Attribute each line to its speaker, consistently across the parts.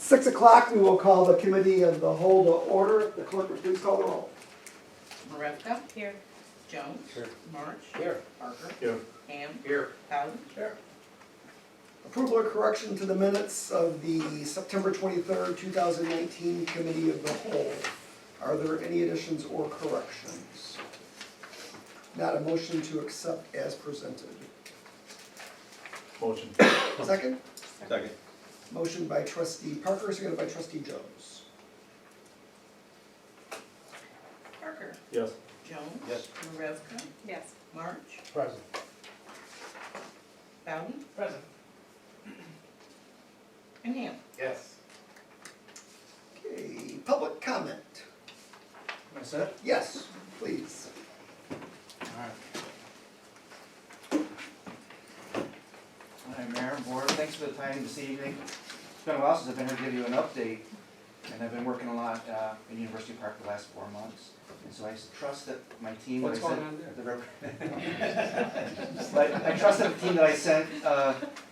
Speaker 1: 6 o'clock, we will call the committee of the whole to order. The clerk will please call the roll.
Speaker 2: Marevka?
Speaker 3: Here.
Speaker 2: Jones?
Speaker 4: Here.
Speaker 2: March?
Speaker 4: Here.
Speaker 2: Parker?
Speaker 4: Here.
Speaker 2: Ham?
Speaker 4: Here.
Speaker 2: Bowden?
Speaker 4: Here.
Speaker 1: Approval or correction to the minutes of the September 23rd, 2019 Committee of the Whole. Are there any additions or corrections? Not a motion to accept as presented.
Speaker 4: Motion.
Speaker 1: Second?
Speaker 4: Second.
Speaker 1: Motion by trustee Parker, seconded by trustee Jones.
Speaker 2: Parker?
Speaker 4: Yes.
Speaker 2: Jones?
Speaker 4: Yes.
Speaker 2: Marevka?
Speaker 3: Yes.
Speaker 2: March?
Speaker 4: Present.
Speaker 2: Bowden?
Speaker 4: Present.
Speaker 2: And Ham?
Speaker 4: Yes.
Speaker 1: Okay, public comment.
Speaker 4: Am I set?
Speaker 1: Yes, please.
Speaker 5: Hi, Mayor, Board, thanks for the time this evening. It's been a while since I've been here to give you an update, and I've been working a lot in University Park the last 4 months. And so I trust that my team that I
Speaker 4: What's going
Speaker 5: sent.
Speaker 4: on there?
Speaker 5: But I trust that the team that I sent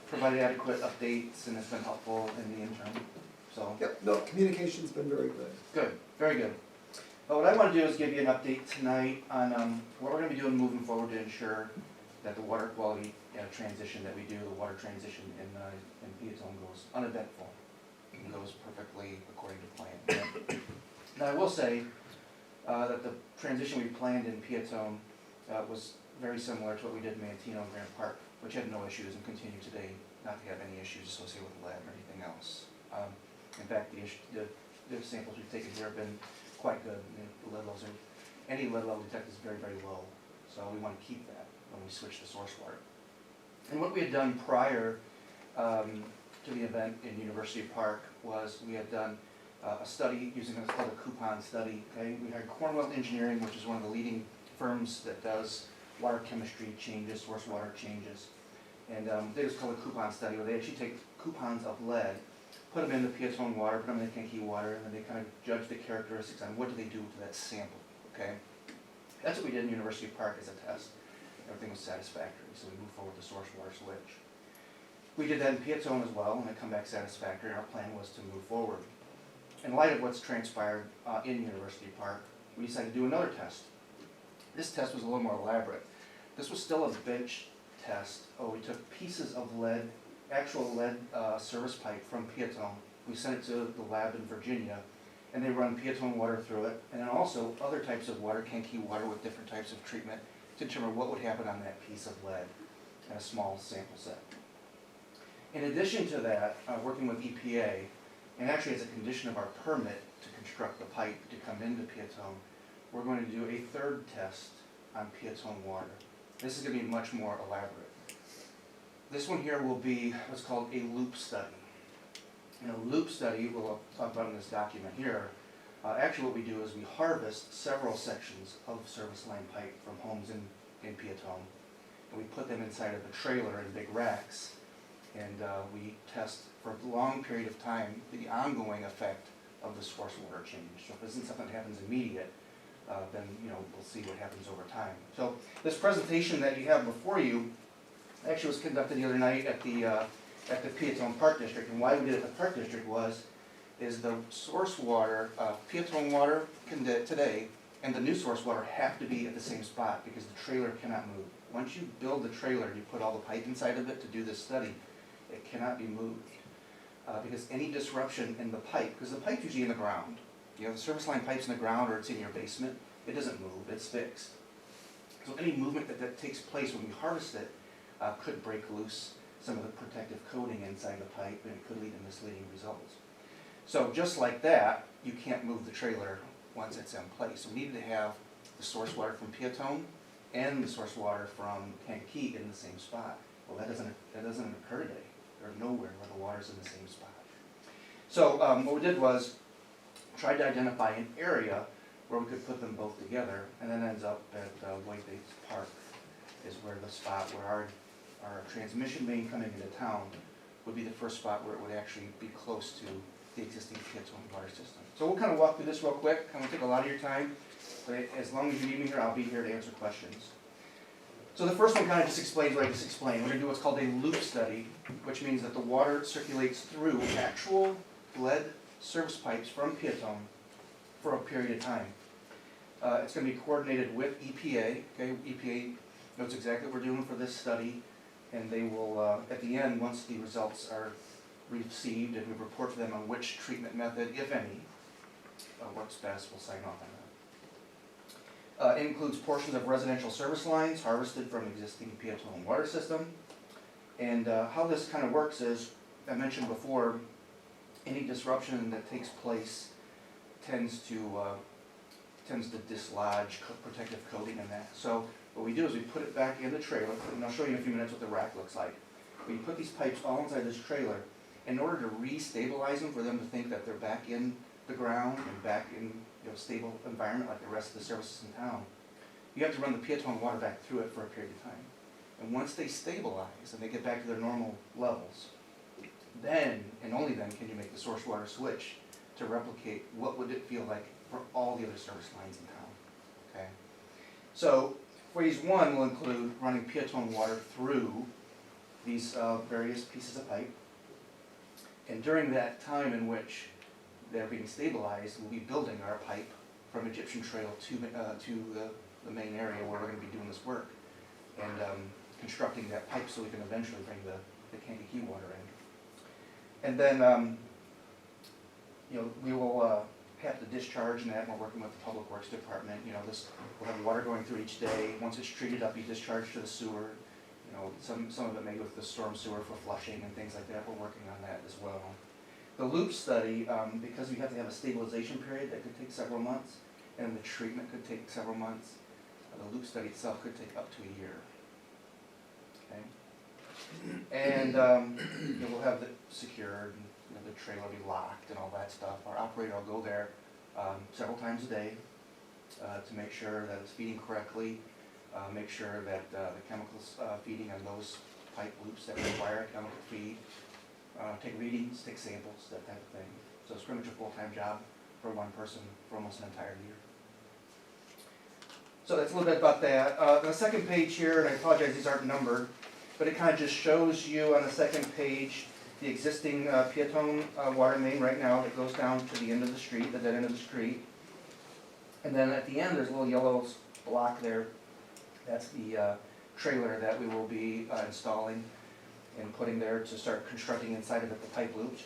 Speaker 5: provided adequate updates, and it's been helpful in the interim, so.
Speaker 1: Yep, no, communication's been very good.
Speaker 5: Good, very good. But what I want to do is give you an update tonight on what we're going to be doing moving forward to ensure that the water quality transition that we do, the water transition in Peatone goes uneventful and goes perfectly according to plan. Now I will say that the transition we planned in Peatone was very similar to what we did in Manteno and Grant Park, which had no issues and continue today not to have any issues associated with the lab or anything else. In fact, the samples we've taken here have been quite good. The lead levels are, any lead level detected is very, very low. So we want to keep that when we switch to source water. And what we had done prior to the event in University Park was we had done a study using what's called a coupon study. Okay? We had Cornwell Engineering, which is one of the leading firms that does water chemistry changes, source water changes. And they just called a coupon study where they actually take coupons of lead, put them in the Peatone water, put them in the Kankakee water, and then they kind of judge the characteristics on what do they do to that sample. Okay? That's what we did in University Park as a test. Everything was satisfactory, so we moved forward with the source water switch. We did that in Peatone as well, and it come back satisfactory, and our plan was to move forward. In light of what's transpired in University Park, we decided to do another test. This test was a little more elaborate. This was still a bench test. We took pieces of lead, actual lead service pipe from Peatone. We sent it to the lab in Virginia, and they run Peatone water through it, and then also other types of water, Kankakee water with different types of treatment to determine what would happen on that piece of lead in a small sample set. In addition to that, working with EPA, and actually as a condition of our permit to construct the pipe to come into Peatone, we're going to do a third test on Peatone water. This is going to be much more elaborate. This one here will be what's called a loop study. In a loop study, we'll talk about in this document here, actually what we do is we harvest several sections of service line pipe from homes in Peatone, and we put them inside of a trailer in big racks, and we test for a long period of time the ongoing effect of the source water change. So if this isn't something that happens immediate, then we'll see what happens over time. So this presentation that you have before you actually was conducted the other night at the Peatone Park District, and why we did it at the Park District is the source water, Peatone water today, and the new source water have to be at the same spot because the trailer cannot move. Once you build the trailer and you put all the pipe inside of it to do this study, it cannot be moved. Because any disruption in the pipe, because the pipe's usually in the ground, the service line pipe's in the ground or it's in your basement, it doesn't move, it's fixed. So any movement that takes place when we harvest it could break loose some of the protective coating inside the pipe, and it could lead to misleading results. So just like that, you can't move the trailer once it's in place. So we needed to have the source water from Peatone and the source water from Kankakee in the same spot. Well, that doesn't occur today. They're nowhere where the water's in the same spot. So what we did was tried to identify an area where we could put them both together, and then ends up at White Bates Park is where the spot where our transmission main coming into town would be the first spot where it would actually be close to the existing Peatone water system. So we'll kind of walk through this real quick. I'm going to take a lot of your time, but as long as you need me here, I'll be here to answer questions. So the first one kind of just explains what I just explained. We're going to do what's called a loop study, which means that the water circulates through actual lead service pipes from Piatone for a period of time. It's gonna be coordinated with EPA, okay? EPA knows exactly what we're doing for this study, and they will, at the end, once the results are received, and we report to them on which treatment method, if any, works best, we'll sign off on that. It includes portions of residential service lines harvested from existing Piatone water system. And how this kind of works is, I mentioned before, any disruption that takes place tends to dislodge protective coating in that. So what we do is we put it back in the trailer, and I'll show you in a few minutes what the rack looks like. We put these pipes all inside this trailer in order to re-stabilize them, for them to think that they're back in the ground and back in stable environment like the rest of the services in town. You have to run the Piatone water back through it for a period of time. And once they stabilize and they get back to their normal levels, then, and only then, can you make the source water switch to replicate what would it feel like for all the other service lines in town, okay? So, phase one will include running Piatone water through these various pieces of pipe. And during that time in which they're being stabilized, we'll be building our pipe from Egyptian Trail to the main area where we're going to be doing this work, and constructing that pipe so we can eventually bring the Kankakee water in. And then, we will have to discharge, and that we're working with the Public Works Department. We'll have water going through each day. Once it's treated up, be discharged to the sewer. Some of it may go with the storm sewer for flushing and things like that. We're working on that as well. The loop study, because we have to have a stabilization period that could take several months, and the treatment could take several months, the loop study itself could take up to a year. Okay? And we'll have it secured, and the trailer will be locked and all that stuff. Our operator will go there several times a day to make sure that it's feeding correctly, make sure that the chemicals feeding on those pipe loops that require chemical feed, take readings, take samples, that type of thing. So it's pretty much a full-time job for one person for almost an entire year. So that's a little bit about that. The second page here, and I apologize, these aren't numbered, but it kind of just shows you on the second page the existing Piatone water main right now that goes down to the end of the street, the dead end of the street. And then at the end, there's a little yellow block there. That's the trailer that we will be installing and putting there to start constructing inside of it the pipe loops.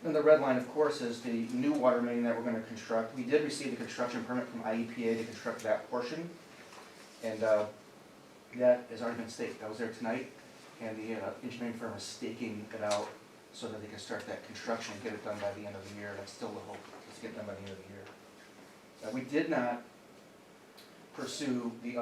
Speaker 5: And the red line, of course, is the new water main that we're going to construct. We did receive the construction permit from IEPA to construct that portion, and that has already been staked. I was there tonight, and the engineering firm is staking it out so that they can start that construction and get it done by the end of the year. That's still the hope, is to get it done by the end of the year. We did not pursue the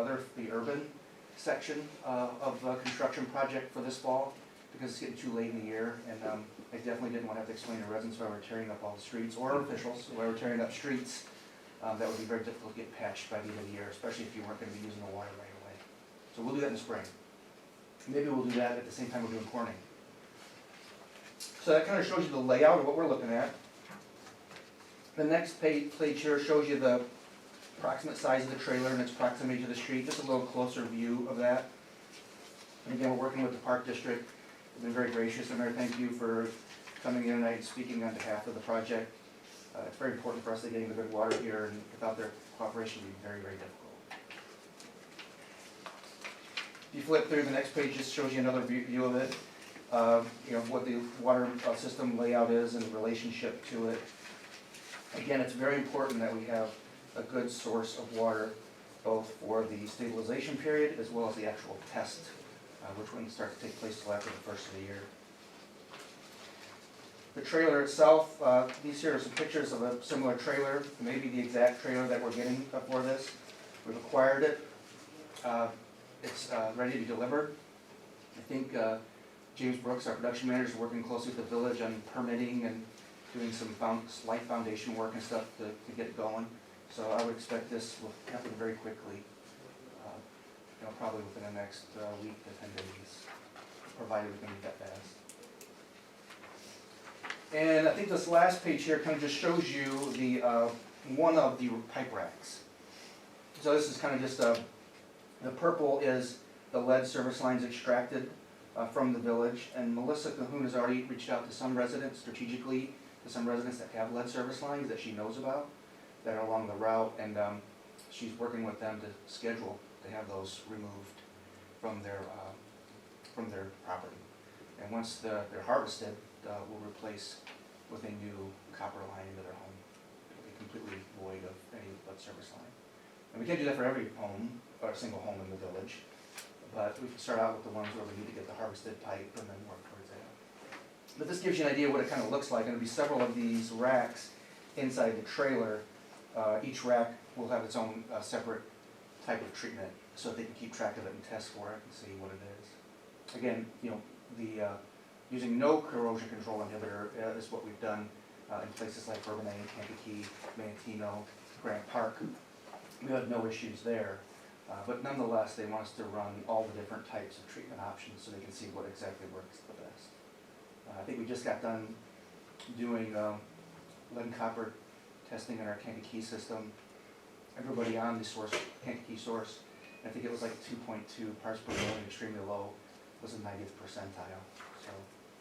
Speaker 5: urban section of the construction project for this fall because it's getting too late in the year, and I definitely didn't want to have to explain to residents why we're tearing up all the streets, or officials why we're tearing up streets. That would be very difficult to get patched by the end of the year, especially if you weren't going to be using the water right away. So we'll do that in the spring. Maybe we'll do that at the same time we're doing corning. So that kind of shows you the layout of what we're looking at. The next page here shows you the approximate size of the trailer and its proximity to the street, just a little closer view of that. And again, we're working with the Park District. They've been very gracious, and I thank you for coming in tonight and speaking on behalf of the project. It's very important for us to getting the good water here, and without their cooperation, it would be very, very difficult. If you flip through, the next page just shows you another view of it. What the water system layout is in relationship to it. Again, it's very important that we have a good source of water, both for the stabilization period as well as the actual test, which wouldn't start to take place till after the first of the year. The trailer itself, these here are some pictures of a similar trailer, maybe the exact trailer that we're getting for this. We've acquired it. It's ready to be delivered. I think James Brooks, our production manager, is working closely with the village on permitting and doing some slight foundation work and stuff to get it going. So I would expect this will happen very quickly, probably within the next week to 10 days, provided we can move that fast. And I think this last page here kind of just shows you the one of the pipe racks. So this is kind of just the purple is the lead service lines extracted from the village, and Melissa Cahoon has already reached out to some residents strategically There's some residents that have lead service lines that she knows about that are along the route, and she's working with them to schedule to have those removed from their property. And once they're harvested, we'll replace with a new copper line into their home. It'll be completely void of any lead service line. And we can't do that for every home, or a single home in the village, but we can start out with the ones where we need to get the harvested pipe and then work towards that. But this gives you an idea what it kind of looks like, and there'll be several of these racks inside the trailer. Each rack will have its own separate type of treatment, so that they can keep track of it and test for it and see what it is. Again, you know, using no corrosion control inhibitor is what we've done in places like Bourbonnais, Kankakee, Mantino, Grant Park. We had no issues there, but nonetheless, they want us to run all the different types of treatment options so they can see what exactly works the best. I think we just got done doing lead and copper testing in our Kankakee system. Everybody on the source, Kankakee source, I think it was like 2.2 parts per million, extremely low, was the 90th percentile. So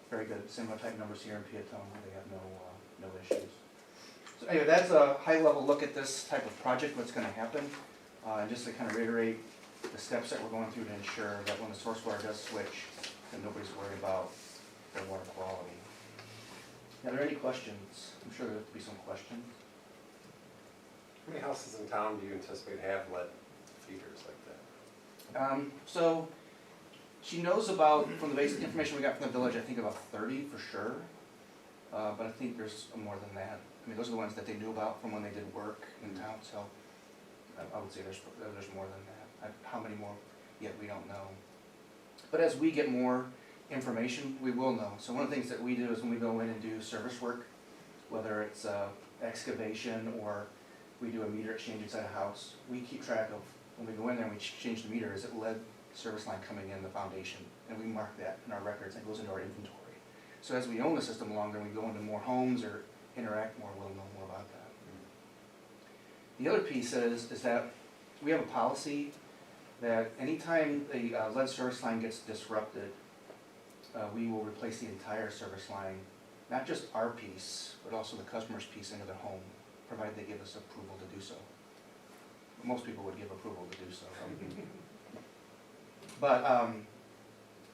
Speaker 5: very good. Similar type numbers here in Peatone, where they have no issues. So anyway, that's a high-level look at this type of project, what's going to happen. And just to kind of reiterate the steps that we're going through to ensure that when the source water does switch, that nobody's worried about their water quality. Are there any questions? I'm sure there'll be some questions.
Speaker 3: How many houses in town do you anticipate have lead feeders like that?
Speaker 5: So she knows about, from the basic information we got from the village, I think about 30 for sure. But I think there's more than that. I mean, those are the ones that they knew about from when they did work in town, so I would say there's more than that. How many more yet, we don't know. But as we get more information, we will know. So one of the things that we do is when we go in and do service work, whether it's excavation or we do a meter exchange inside a house, we keep track of, when we go in there and we change the meter, is it lead service line coming in the foundation? And we mark that in our records, and it goes into our inventory. So as we own the system longer and we go into more homes or interact more, we'll know more about that. The other piece is that we have a policy that anytime a lead service line gets disrupted, we will replace the entire service line, not just our piece, but also the customer's piece into their home, provided they give us approval to do so. Most people would give approval to do so. But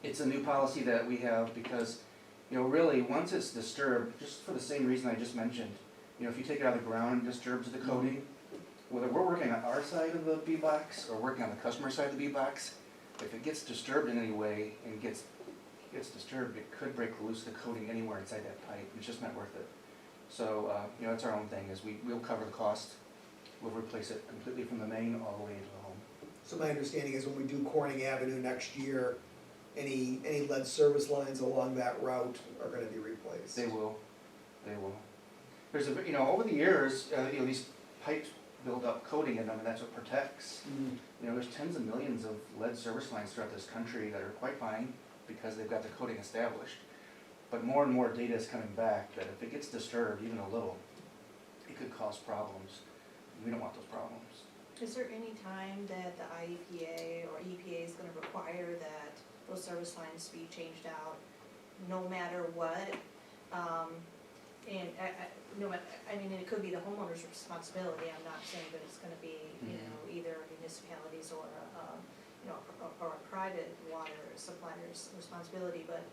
Speaker 5: it's a new policy that we have because, you know, really, once it's disturbed, just for the same reason I just mentioned, you know, if you take it out of the ground and disturbs the coating, whether we're working on our side of the B-box or working on the customer side of the B-box, if it gets disturbed in any way and gets disturbed, it could break loose the coating anywhere inside that pipe. It's just not worth it. So, you know, it's our own thing, is we'll cover the cost. We'll replace it completely from the main all the way into the home.
Speaker 1: So my understanding is when we do Corning Avenue next year, any lead service lines along that route are gonna be replaced.
Speaker 5: They will. There's you know, over the years, you know, these pipes build up coating in them, and that's what protects. You know, there's tens of millions of lead service lines throughout this country that are quite fine because they've got the coating established. But more and more data is coming back that if it gets disturbed even a little, it could cause problems. We don't want those problems.
Speaker 6: Is there any time that the IEPA or EPA is gonna require that those service lines be changed out, no matter what? I mean, it could be the homeowner's responsibility, I'm not saying that it's gonna be, you know, either municipalities or, you know, or a private water supplier's responsibility, but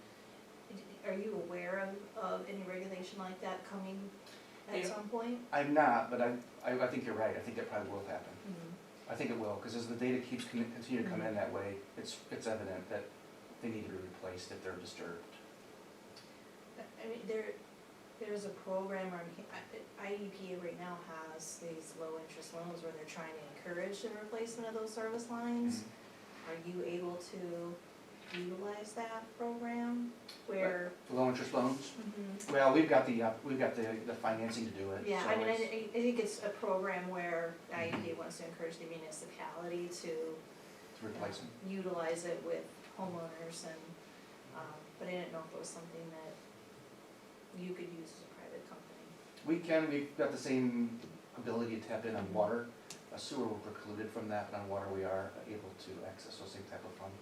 Speaker 6: are you aware of any regulation like that coming at
Speaker 5: Yeah.
Speaker 6: some point?
Speaker 5: I'm not, but I think you're right. I think that probably will happen. I think it will, because as the data keeps continue to come in that way, it's evident that they need to be replaced if they're disturbed.
Speaker 6: I mean, there's a program, or IEPA right now has these low interest loans where they're trying to encourage the replacement of those service lines. Are you able to utilize that program where?
Speaker 5: Low interest loans?
Speaker 6: Mhm.
Speaker 5: Well, we've got the financing to do it.
Speaker 6: Yeah,
Speaker 5: so
Speaker 6: I mean, I
Speaker 5: it's-
Speaker 6: think it's a program where IEPA wants to encourage the municipality to
Speaker 5: to replace them.
Speaker 6: utilize it with homeowners and, but I didn't know if it was something that you could use as a private company.
Speaker 5: We've got the same ability to tap in on water. Sewer, we're precluded from that, but on water, we are able to access those same type of funds.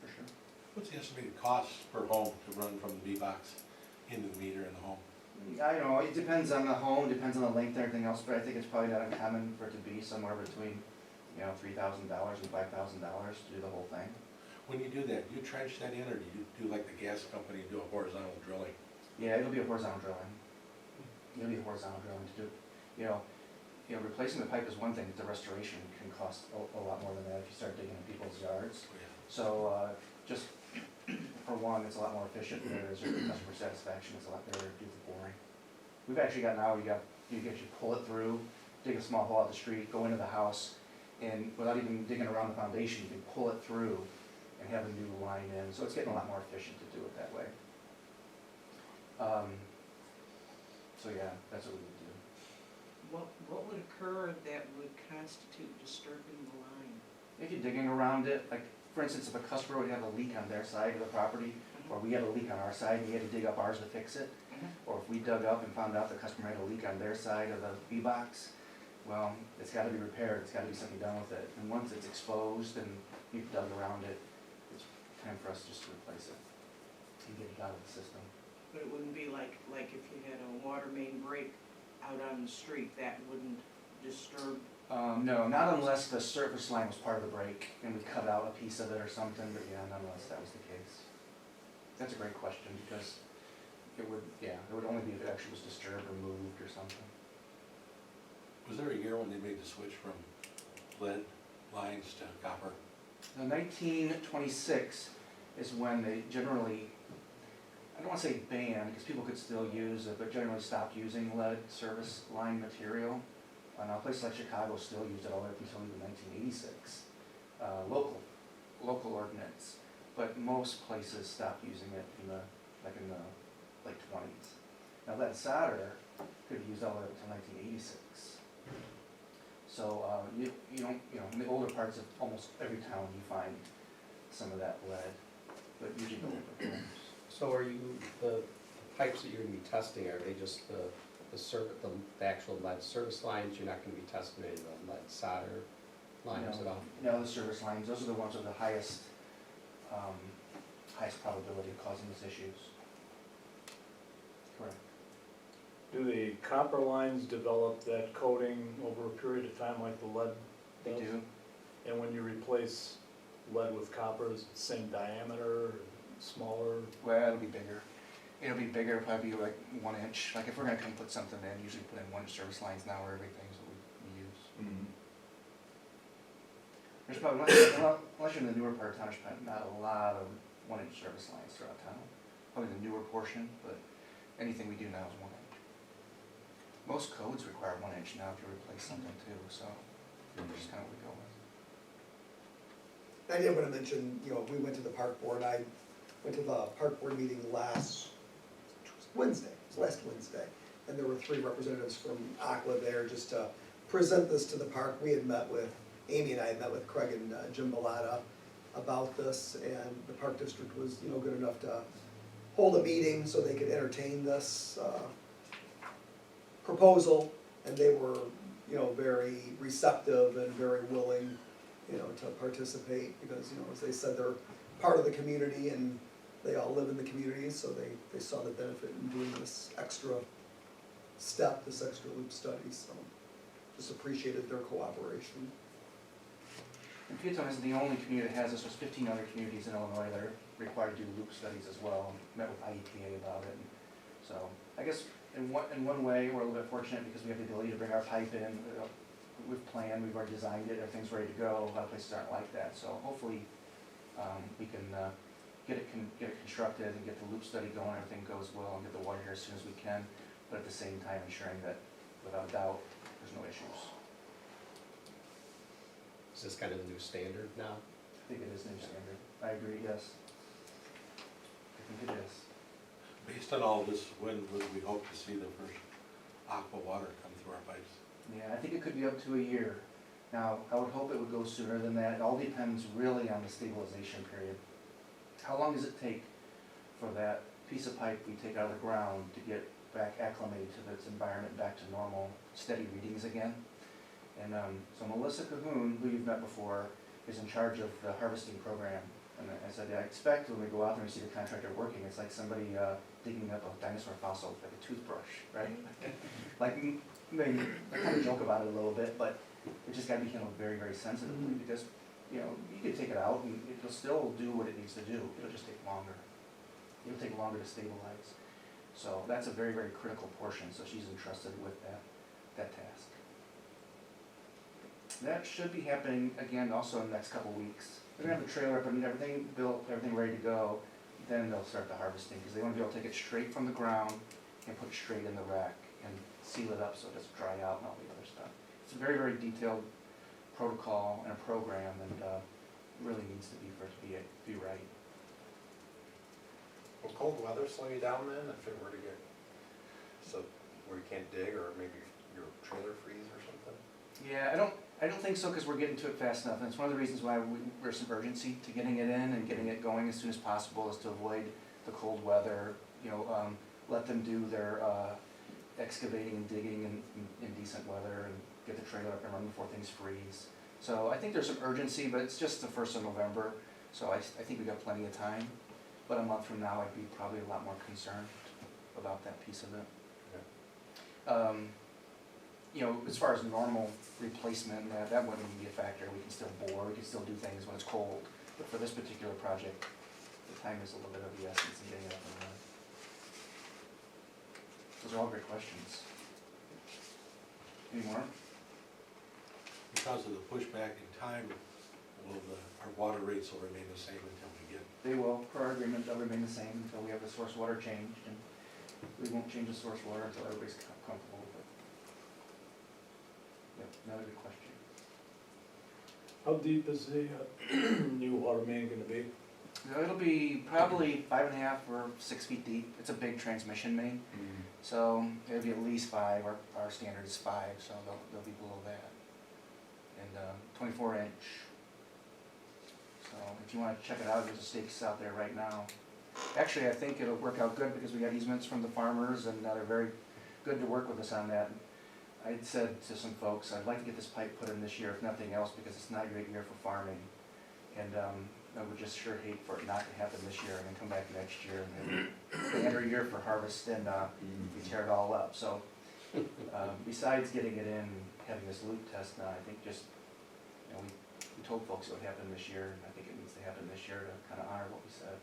Speaker 5: For sure.
Speaker 7: What's the estimated cost per home to run from the B-box into the meter in the home?
Speaker 5: I don't know, it depends on the home, depends on the length and everything else, but I think it's probably not uncommon for it to be somewhere between, $3,000 and $5,000 to do the whole thing.
Speaker 7: When you do that, do you trench that in, or do you do like the gas company, do a horizontal drilling?
Speaker 5: Yeah, it'll be a horizontal drilling. It'll be a horizontal drilling to do, replacing the pipe is one thing, the restoration can cost a lot more than that if you start digging in people's yards. So, just for one, it's a lot more efficient, there's customer satisfaction, it's a lot better to do the boring. We've actually got now, you pull it through, dig a small hole out the street, go into the house, and without even digging around the foundation, you can pull it through and have a new line in, so it's getting a lot more efficient to do it that way. So yeah, that's what we would do.
Speaker 8: What would occur that would constitute disturbing the line?
Speaker 5: If you're digging around it, like, for instance, if a customer would have a leak on their side of the property, or we had a leak on our side, and we had to dig up ours to fix it, or if we dug up and found out the customer had a leak on their side of the V-box, well, it's gotta be repaired, it's gotta be something done with it. And once it's exposed and you've dug around it, it's time for us just to replace it and get it out of the system.
Speaker 8: But it wouldn't be like if you had a water main break out on the street, that wouldn't disturb?
Speaker 5: No, not unless the surface line was part of the break and we cut out a piece of it or something, but yeah, not unless that was the case. That's a great question, because it would only be if it actually was disturbed or moved or something.
Speaker 7: Was there a year when they made the switch from lead lines to copper?
Speaker 5: Now, 1926 is when they generally, I don't want to say banned, because people could still use it, but generally stopped using lead service line material. Now, places like Chicago still used it all the way up until even 1986, local ordinance. But most places stopped using it in the late 20s. Now, lead solder could be used all the way up until 1986. So you don't, in the older parts of almost every town you find some of that lead, but usually no older homes.
Speaker 3: So are you, the pipes that you're gonna be testing, are they just the actual lead service lines? You're not gonna be testing any of the lead solder lines at all?
Speaker 5: No, the service lines, those are the ones with the highest probability of causing these issues. Correct.
Speaker 4: Do the copper lines develop that coating over a period of time like the lead
Speaker 5: They
Speaker 4: does?
Speaker 5: do.
Speaker 4: And when you replace lead with copper, is it the same diameter, smaller?
Speaker 5: Well, it'll be bigger. It'll be bigger, probably like 1 inch. Like if we're gonna come put something in, usually put in 1 inch service lines now or everything's what we use. There's probably, unless you're in the newer part of township, not a lot of 1 inch service lines throughout town. Probably the newer portion, but anything we do now is 1 inch. Most codes require 1 inch now if you replace something too, so just kind of what we go with.
Speaker 1: I did want to mention, we went to the park board, I went to the park board meeting last Wednesday, it was last Wednesday, and there were 3 representatives from Aqua there just to present this to the park. We had met with, Amy and I had met with Craig and Jim Bellata about this, and the park district was, good enough to hold a meeting so they could entertain this proposal, and they were, very receptive and very willing, to participate, because, as they said, they're part of the community and they all live in the community, so they saw the benefit in doing this extra step, this extra loop study, so just appreciated their cooperation.
Speaker 5: And Peatone isn't the only community that has this. There's 15 other communities in Illinois that are required to do loop studies as well. Met with IEPA about it. And so I guess in one way we're a little bit fortunate because we have the ability to bring our pipe in. We've planned, we've already designed it, everything's ready to go. A lot of places aren't like that. So hopefully we can get it constructed and get the loop study going. Everything goes well and get the water here as soon as we can. But at the same time ensuring that without doubt there's no issues.
Speaker 3: Is this kind of the new standard now?
Speaker 5: I think it is new standard. I agree, yes. I think it is.
Speaker 7: Based on all this, when would we hope to see the first aqua water come through our pipes?
Speaker 5: Yeah, I think it could be up to a year. Now, I would hope it would go sooner than that. It all depends really on the stabilization period. How long does it take for that piece of pipe we take out of the ground to get back acclimated to its environment, back to normal, steady readings again? And so Melissa Cahoon, who you've met before, is in charge of the harvesting program And I said, I expect when we go out there and see the contractor working, it's like somebody digging up a dinosaur fossil with like a toothbrush, right? Like, maybe, I kind of joke about it a little bit, but it just gotta be handled very, very sensitively, because, you know, you can take it out and it'll still do what it needs to do, it'll just take longer. It'll take longer to stabilize. So that's a very, very critical portion, so she's entrusted with that task. That should be happening again also in the next couple weeks. They're gonna have the trailer up and everything built, everything ready to go, then they'll start the harvesting, because they wanna be able to take it straight from the ground and put it straight in the rack and seal it up so it doesn't dry out and all the other stuff. It's a very, very detailed protocol and a program, and really needs to be for it to be right.
Speaker 9: Will cold weather slow you down then, if it were to get, so where you can't dig, or maybe your trailer freeze or something?
Speaker 5: Yeah, I don't think so, because we're getting to it fast enough, and it's one of the reasons why there's some urgency to getting it in and getting it going as soon as possible, is to avoid the cold weather, you know, let them do their excavating and digging in decent weather, and get the trailer up and running before things freeze. So I think there's some urgency, but it's just the 1st of November, so I think we got plenty of time. But a month from now, I'd be probably a lot more concerned about that piece of it. You know, as far as normal replacement, that wouldn't even be a factor. We can still bore, we can still do things when it's cold. But for this particular project, the time is a little bit of the essence in getting it up and running. Those are all great questions. Any more?
Speaker 7: Because of the pushback in time, our water rates will remain the same until we get.
Speaker 5: They will, per our agreement, they'll remain the same until we have the source water changed, and we won't change the source water until everybody's comfortable with it. Yep, another good question.
Speaker 4: How deep is the new water main gonna be?
Speaker 5: No, it'll be probably 5.5 or 6 feet deep. It's a big transmission main, so it'll be at least 5. Our standard is 5, so they'll be below that. And 24 inch. So if you want to check it out, there's stakes out there right now. Actually, I think it'll work out good, because we got easements from the farmers, and they're very good to work with us on that. I'd said to some folks, I'd like to get this pipe put in this year, if nothing else, because it's not a great year for farming. And I would just sure hate for it not to happen this year, and then come back next year, and then the end of the year for harvest, and we tear it all up. So besides getting it in, having this loop test now, I think just, you know, we told folks it would happen this year, and I think it needs to happen this year to kind of honor what we said.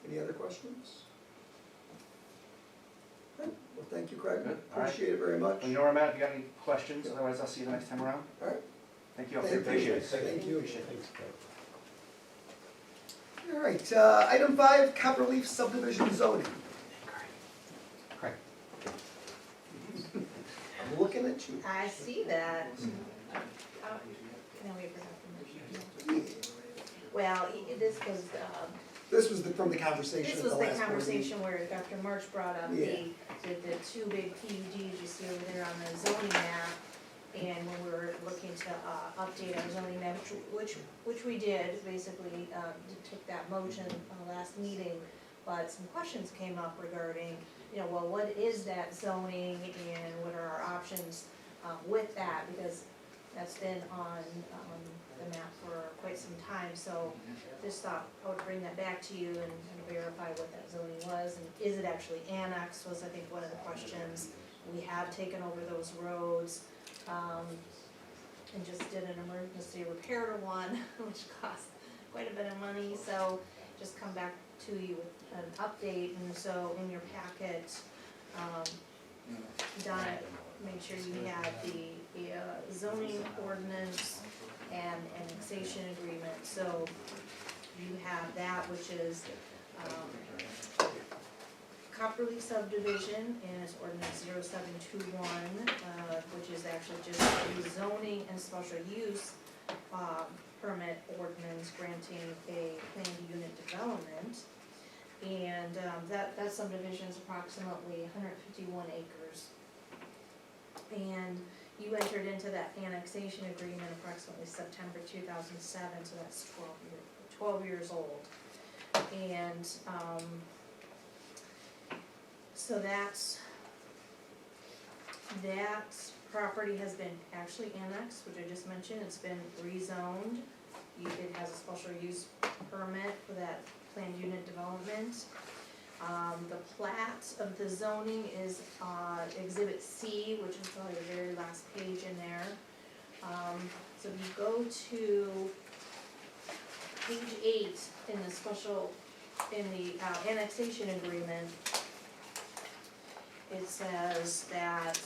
Speaker 1: Any other questions? Good. Well, thank you, Craig.
Speaker 5: Good. All right.
Speaker 1: Appreciate it very much.
Speaker 5: Well, you know where I'm at, if you got any questions, otherwise I'll see you the next time around.
Speaker 1: All right.
Speaker 5: Thank you, I
Speaker 1: Thank you.
Speaker 5: appreciate it.
Speaker 1: Thank you.
Speaker 5: Appreciate it.
Speaker 3: Thanks, Craig.
Speaker 1: All right, item 5, Copperleaf subdivision zoning.
Speaker 5: Craig.
Speaker 1: I'm looking at you.
Speaker 6: I see that. No, we forgot to mention. Well, this was,
Speaker 1: This was from the conversation
Speaker 6: this
Speaker 1: at
Speaker 6: was
Speaker 1: the
Speaker 6: the
Speaker 1: last board
Speaker 6: conversation where Dr. March brought up the 2 big PUDs you see over there on the zoning map. And when we were looking to update our zoning map, which we did, basically took that motion last meeting, but some questions came up regarding, you know, well, what is that zoning and what are our options with that? Because that's been on the map for quite some time, so just thought I would bring that back to you and verify what that zoning was, and is it actually annexed, was I think one of the questions. We have taken over those roads, and just did an emergency repair to one, which cost quite a bit of money, so just come back to you with an update. And so in your packet, Donna made sure you had the zoning ordinance and annexation agreement, so you have that, which is Copperleaf subdivision, and it's ordinance 0721, which is actually just a zoning and special use permit ordinance granting a planned unit development. And that subdivision is approximately 151 acres. And you entered into that annexation agreement approximately September 2007, so that's 12 years old. And so that property has been actually annexed, which I just mentioned, it's been rezoned. It has a special use permit for that planned unit development. The plat of the zoning is, exhibit C, which is probably the very last page in there. So if you go to page 8 in the special, in the annexation agreement, it says that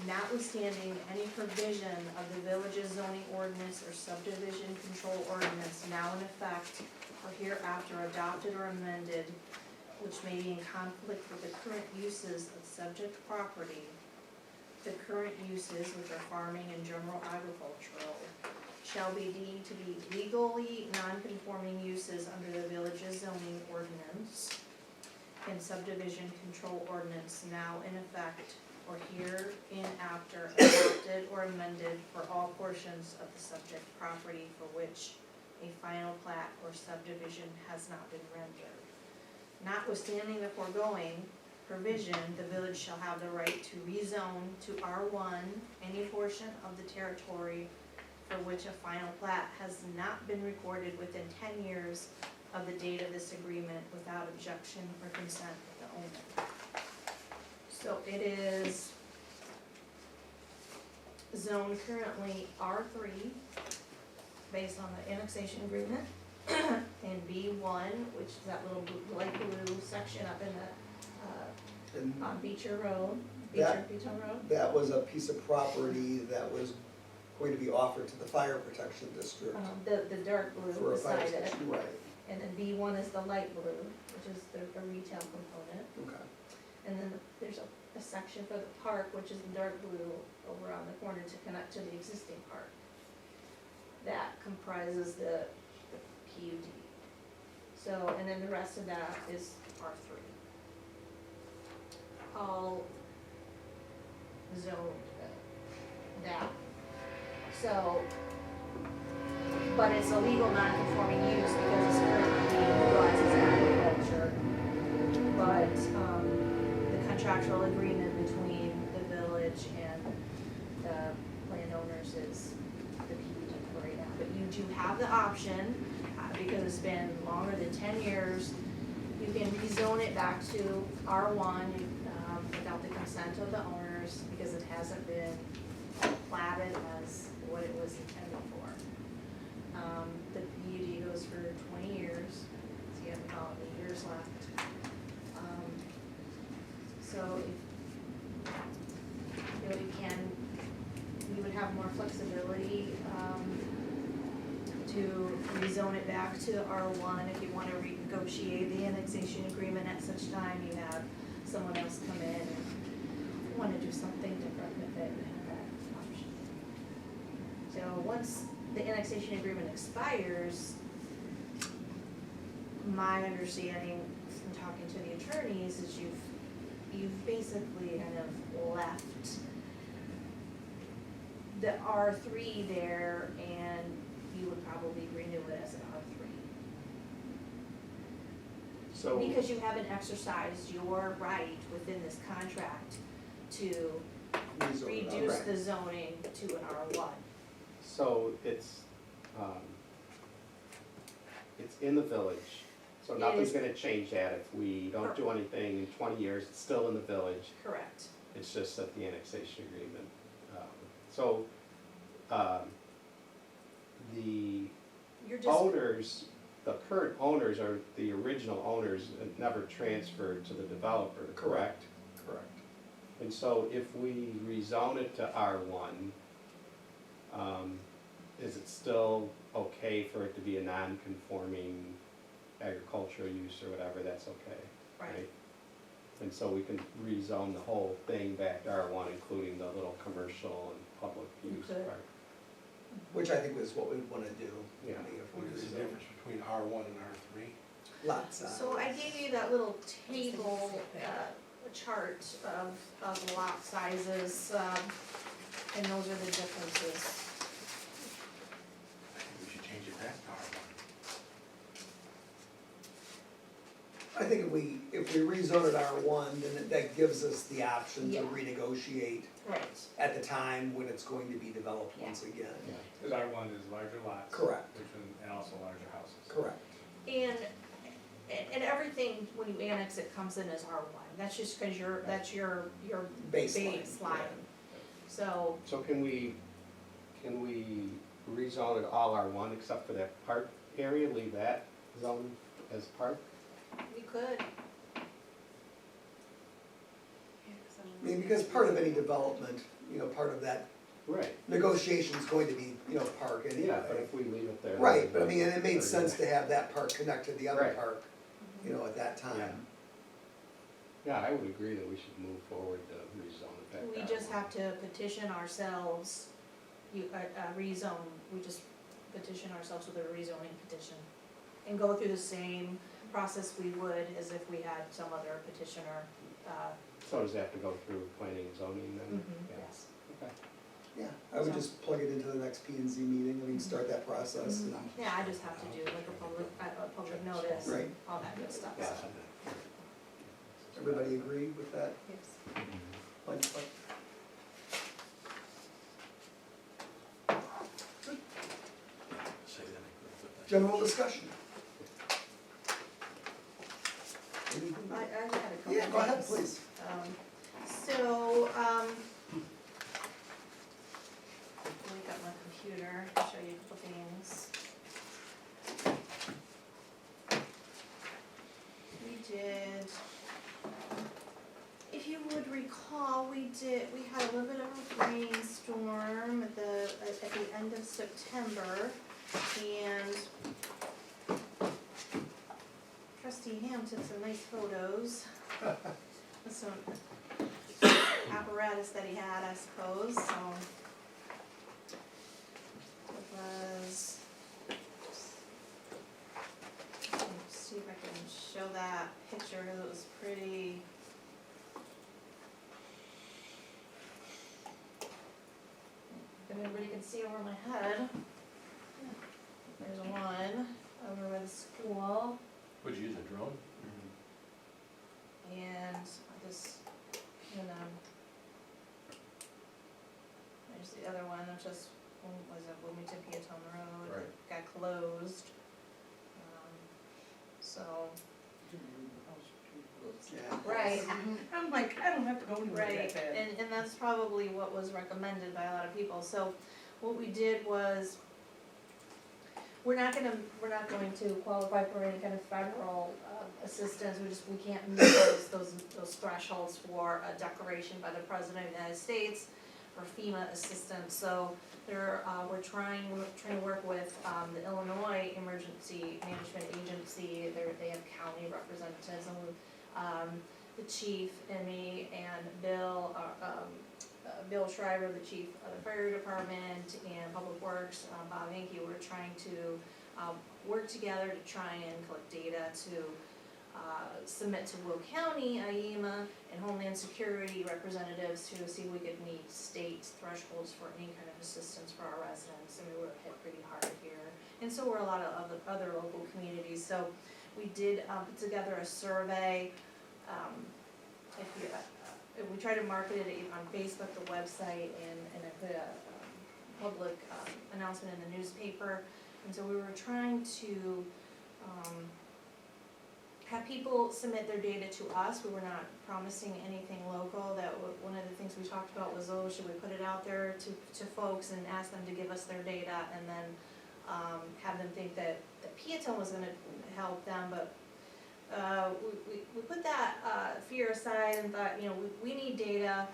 Speaker 6: notwithstanding any provision of the village's zoning ordinance or subdivision control ordinance now in effect or hereafter adopted or amended, which may be in conflict with the current uses of subject property, the current uses, which are farming and general agricultural, shall be deemed to be legally non-conforming uses under the village's zoning ordinance and subdivision control ordinance now in effect or hereinafter adopted or amended for all portions of the subject property for which a final plat or subdivision has not been rendered. Notwithstanding the foregoing provision, the village shall have the right to rezone to R1 any portion of the territory for which a final plat has not been recorded within 10 years of the date of this agreement without objection or consent of the owner. So it is zoned currently R3 based on the annexation agreement, and B1, which is that little light blue section up in the,
Speaker 1: And
Speaker 6: on Beecher Road,
Speaker 1: That-
Speaker 6: Beecher Road.
Speaker 1: that was a piece of property that was going to be offered to the fire protection district
Speaker 6: The dark blue
Speaker 1: for a fire
Speaker 6: beside it,
Speaker 1: station, right,
Speaker 6: and then B1 is the light blue, which is the retail component.
Speaker 1: okay.
Speaker 6: And then there's a section for the park, which is the dark blue over on the corner to connect to the existing park. That comprises the PUD. So, and then the rest of that is R3. All zoned that. So, but it's a legal non-conforming use because it's currently utilized as agriculture. But, the contractual agreement between the village and the landowners is the PUD for right now. But you do have the option, because it's been longer than 10 years, you can rezone it back to R1 without the consent of the owners, because it hasn't been platted as what it was intended for. The PUD goes for 20 years, so you have about 8 years left. So if, we would have more flexibility, to rezone it back to R1 if you wanna renegotiate the annexation agreement at such time, you have someone else come in and wanna do something different with it, you have that option. So once the annexation agreement expires, my understanding from talking to the attorneys is you've basically kind of left the R3 there, and you would probably renew it as an R3.
Speaker 1: So,
Speaker 6: Because you haven't exercised your right within this contract to
Speaker 1: rezone it,
Speaker 6: reduce
Speaker 1: right.
Speaker 6: the zoning to an R1.
Speaker 3: So it's in the village, so
Speaker 6: It
Speaker 3: nothing's
Speaker 6: is.
Speaker 3: gonna change that if we don't do anything in 20 years, it's still in the village.
Speaker 6: Correct.
Speaker 3: It's just that the annexation agreement. The
Speaker 6: You're just,
Speaker 3: owners, the current owners are the original owners and never transferred to the developer, correct?
Speaker 1: Correct.
Speaker 3: And so if we rezone it to R1, is it still okay for it to be a non-conforming agricultural use or whatever, that's okay,
Speaker 6: right,
Speaker 3: right? And so we can rezone the whole thing back to R1, including the little commercial and public
Speaker 6: You
Speaker 3: use
Speaker 6: could.
Speaker 3: part.
Speaker 1: Which I think is what we'd wanna do.
Speaker 3: Yeah.
Speaker 1: I mean, if we
Speaker 7: What is the
Speaker 1: rezone.
Speaker 7: difference between R1 and R3?
Speaker 1: Lot size.
Speaker 6: so I gave you that little table, chart of lot sizes, and those are the differences.
Speaker 7: I think we should change it back to R1.
Speaker 1: I think if we rezone it R1, then that gives us the option to
Speaker 6: Yeah.
Speaker 1: renegotiate
Speaker 6: Right.
Speaker 1: at the time when it's going to be developed once again.
Speaker 4: Because R1 is larger lots.
Speaker 1: Correct.
Speaker 4: And also larger houses.
Speaker 1: Correct.
Speaker 6: And everything, when you annex it, comes in as R1, that's just because that's your
Speaker 1: Baseline.
Speaker 6: baseline. So,
Speaker 3: So can we rezone it all R1 except for that park area, leave that zone as park?
Speaker 6: we could,
Speaker 1: I mean, because part of any development, part of that
Speaker 3: Right.
Speaker 1: negotiation is going to be, park anyway.
Speaker 3: Yeah, but if we leave it there.
Speaker 1: Right, but I mean, and it made sense to have that park connect to the other
Speaker 3: Right.
Speaker 1: park, at that time.
Speaker 3: Yeah, I would agree that we should move forward to rezone it back.
Speaker 6: we
Speaker 3: to
Speaker 6: just
Speaker 3: R1.
Speaker 6: have to petition ourselves, rezone, we just petition ourselves with a rezoning petition. And go through the same process we would as if we had some other petitioner,
Speaker 3: So does that have to go through planning and zoning then? Yeah.
Speaker 6: yes.
Speaker 3: Okay.
Speaker 1: Yeah, I would just plug it into the next P and Z meeting, we can start that process and,
Speaker 6: Yeah, I just have to do like a public notice,
Speaker 1: Right.
Speaker 6: and all that good stuff,
Speaker 3: Yeah.
Speaker 6: so.
Speaker 1: everybody agree with that?
Speaker 6: Yes.
Speaker 1: Like,
Speaker 7: Say that again.
Speaker 1: general discussion?
Speaker 6: I had a couple of things.
Speaker 1: Yeah, go ahead, please.
Speaker 6: So, we got my computer, I'll show you a couple things. We did, if you would recall, we had a little bit of a brainstorm at the end of September, and Trustee Ham took some nice photos with some apparatus that he had, I suppose, so. It was, let's see if I can show that picture, because it was pretty. If everybody can see over my head. There's one over by the school.
Speaker 7: Would you use a drone?
Speaker 6: And I just, there's the other one, which was Wilmington Peatone Road,
Speaker 7: Right.
Speaker 6: got closed. So,
Speaker 1: Yeah.
Speaker 6: right,
Speaker 2: I'm like, I don't have to go anywhere
Speaker 6: right,
Speaker 2: that bad.
Speaker 6: and that's probably what was recommended by a lot of people, so what we did was, we're not going to qualify for any kind of federal assistance, we can't meet those thresholds for a declaration by the President of the United States for FEMA assistance, so we're trying to work with the Illinois Emergency Management Agency, they have county representatives, and the chief and me and Bill Schreiber, the chief of the fire department, and Public Works, Bob Hankey, we're trying to work together to try and collect data to submit to Will County, IEMA, and Homeland Security representatives to see if we could meet state thresholds for any kind of assistance for our residents. I mean, we're hit pretty hard here, and so were a lot of other local communities. So we did put together a survey. We try to market it on Facebook, the website, and I put a public announcement in the newspaper. And so we were trying to have people submit their data to us. We were not promising anything local. One of the things we talked about was, should we put it out there to folks and ask them to give us their data, and then have them think that Peatone was gonna help them, but we put that fear aside and thought, we need data.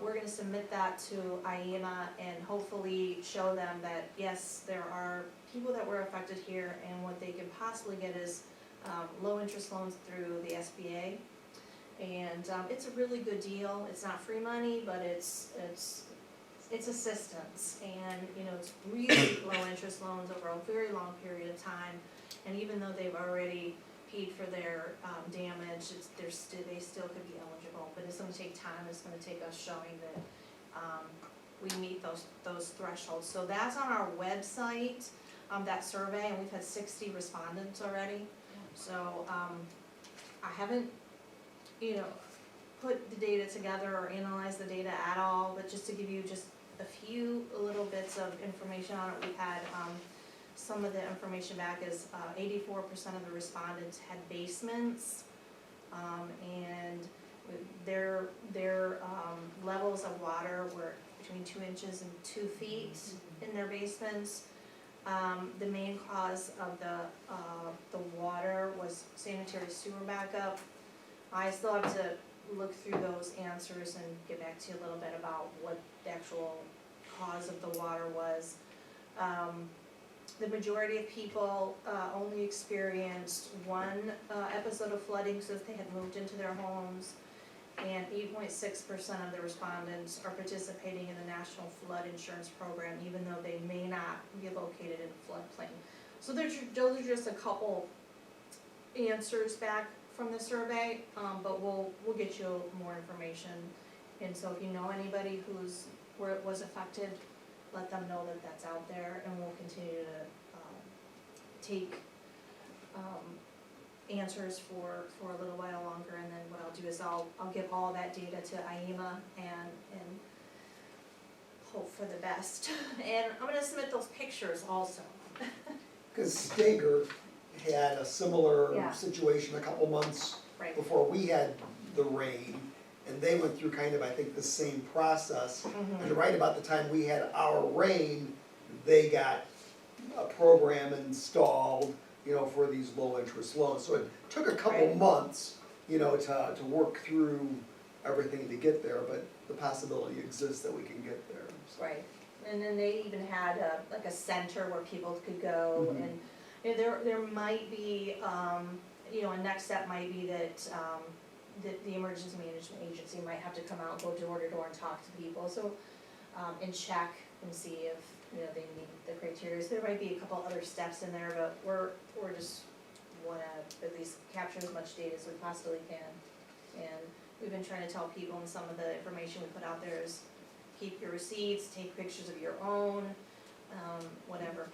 Speaker 6: We're gonna submit that to IEMA and hopefully show them that, yes, there are people that were affected here, and what they can possibly get is low interest loans through the SBA. And it's a really good deal. It's not free money, but it's assistance, and it's really low interest loans over a very long period of time. And even though they've already paid for their damage, they still could be eligible, but it's gonna take time. It's gonna take us showing that we meet those thresholds. So that's on our website, that survey, and we've had 60 respondents already. So I haven't, put the data together or analyzed the data at all, but just to give you just a few little bits of information on it, we've had, some of the information back is, 84% of the respondents had basements, and their levels of water were between 2 inches and 2 feet in their basements. The main cause of the water was sanitary sewer backup. I still have to look through those answers and get back to you a little bit about what the actual cause of the water was. The majority of people only experienced one episode of flooding since they had moved into their homes, and 8.6% of the respondents are participating in the National Flood Insurance Program, even though they may not be located in a floodplain. So those are just a couple answers back from the survey, but we'll get you more information. And so if you know anybody where it was affected, let them know that that's out there, and we'll continue to take answers for a little while longer, and then what I'll do is I'll give all that data to IEMA and hope for the best. And I'm gonna submit those pictures also.
Speaker 1: Because Stager had a similar
Speaker 6: Yeah.
Speaker 1: situation a couple months
Speaker 6: Right.
Speaker 1: before we had the rain, and they went through kind of, I think, the same process. And right about the time we had our rain, they got a program installed, for these low interest loans. So it took a couple
Speaker 6: Right.
Speaker 1: months, to work through everything to get there, but the possibility exists that we can get there. So.
Speaker 6: Right, and then they even had like a center where people could go,
Speaker 1: Mhm.
Speaker 6: and there might be, a next step might be that, the emergency management agency might have to come out, go door to door and talk to people, so, and check and see if, they meet the criteria. So there might be a couple other steps in there, but we're just wanna at least capture as much data as we possibly can. And we've been trying to tell people, and some of the information we put out there is keep your receipts, take pictures of your own, whatever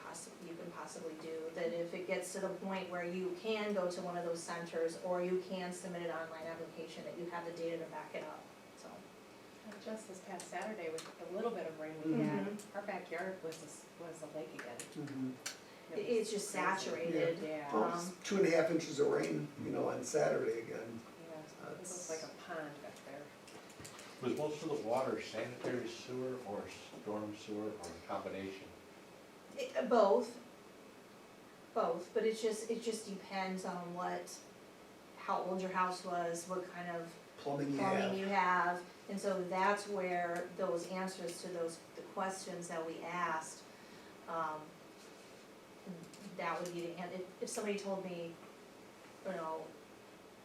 Speaker 6: you can possibly do. That if it gets to the point where you can go to one of those centers, or you can submit an online application, that you have the data to back it up, so.
Speaker 2: Just this past Saturday with a little bit of rain we
Speaker 6: Mhm.
Speaker 2: had, our backyard was a lake again.
Speaker 1: Mhm.
Speaker 6: It's just saturated.
Speaker 2: Yeah,
Speaker 1: Well, it's 2.5 inches of rain, on Saturday again.
Speaker 2: yeah, it looks like a pond back there.
Speaker 7: Was most of the water sanitary sewer or storm sewer or a combination?
Speaker 6: Both, but it just depends on how old your house was, what kind of
Speaker 1: Plumbing you
Speaker 6: plumbing
Speaker 1: have.
Speaker 6: you have, and so that's where those answers to the questions that we asked, that would be the, and if somebody told me,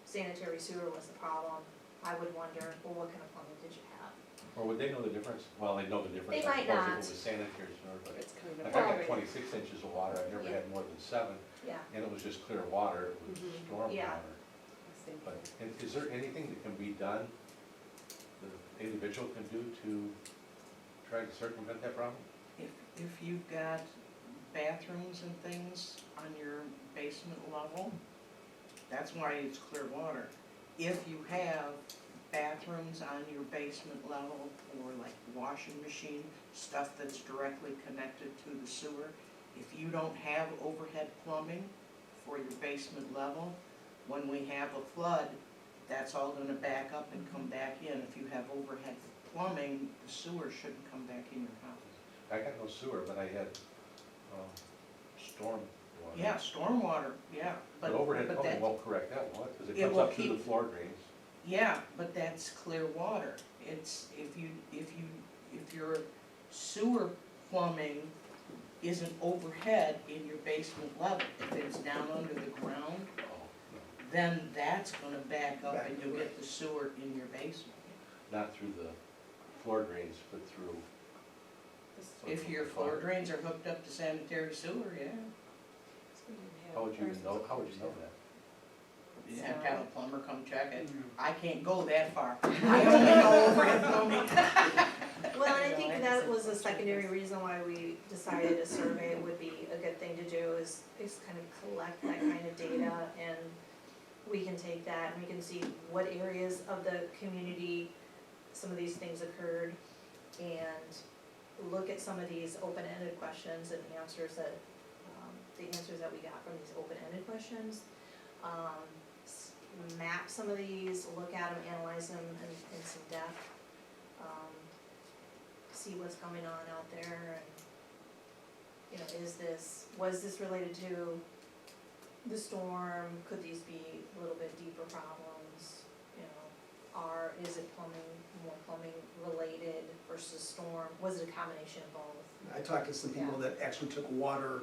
Speaker 6: sanitary sewer was the problem, I would wonder, well, what kind of plumbing did you have?
Speaker 7: Or would they know the difference? Well, they know the difference.
Speaker 6: They might
Speaker 7: I suppose
Speaker 6: not.
Speaker 7: if it was sanitary sewer, but
Speaker 2: It's kind of
Speaker 7: like
Speaker 2: a.
Speaker 7: I
Speaker 6: Well-
Speaker 7: got 26 inches of water, I've never
Speaker 6: Yeah.
Speaker 7: had more than 7,
Speaker 6: Yeah,
Speaker 7: and it was just clear water, it was
Speaker 2: Mhm.
Speaker 7: storm
Speaker 6: Yeah.
Speaker 7: water. But, and is there anything that can be done, that an individual can do to try to circumvent that problem?
Speaker 8: If you've got bathrooms and things on your basement level, that's why it's clear water. If you have bathrooms on your basement level, or like washing machine, stuff that's directly connected to the sewer, if you don't have overhead plumbing for your basement level, when we have a flood, that's all gonna back up and come back in. If you have overhead plumbing, the sewer shouldn't come back in your house.
Speaker 7: I got no sewer, but I had, storm water.
Speaker 8: Yeah, stormwater, yeah,
Speaker 7: But
Speaker 8: but,
Speaker 7: overhead
Speaker 8: but
Speaker 7: plumbing
Speaker 8: that,
Speaker 7: won't correct that, will it? Because it
Speaker 8: It
Speaker 7: comes
Speaker 8: will
Speaker 7: up through the
Speaker 8: keep-
Speaker 7: floor drains.
Speaker 8: yeah, but that's clear water. It's, if your sewer plumbing isn't overhead in your basement level, if it's down under the ground,
Speaker 7: Oh,
Speaker 8: then that's gonna back up
Speaker 1: Back
Speaker 8: and you'll get the sewer in your basement.
Speaker 7: no. Not through the floor drains, but through.
Speaker 8: If your floor drains are hooked up to sanitary sewer, yeah.
Speaker 7: How would you know that?
Speaker 8: You have to have a plumber come check it.
Speaker 1: Mm-hmm.
Speaker 8: I can't go that far. I only know overhead plumbing.
Speaker 6: well, and I think that was a secondary reason why we decided a survey would be a good thing to do, is kind of collect that kind of data, and we can take that and we can see what areas of the community some of these things occurred, and look at some of these open-ended questions and answers that, the answers that we got from these open-ended questions. Map some of these, look at them, analyze them in some depth. See what's going on out there, and, you know, was this related to the storm? Could these be a little bit deeper problems? You know, is it more plumbing related versus storm? Was it a combination of both?
Speaker 1: I talked to some people that actually took water,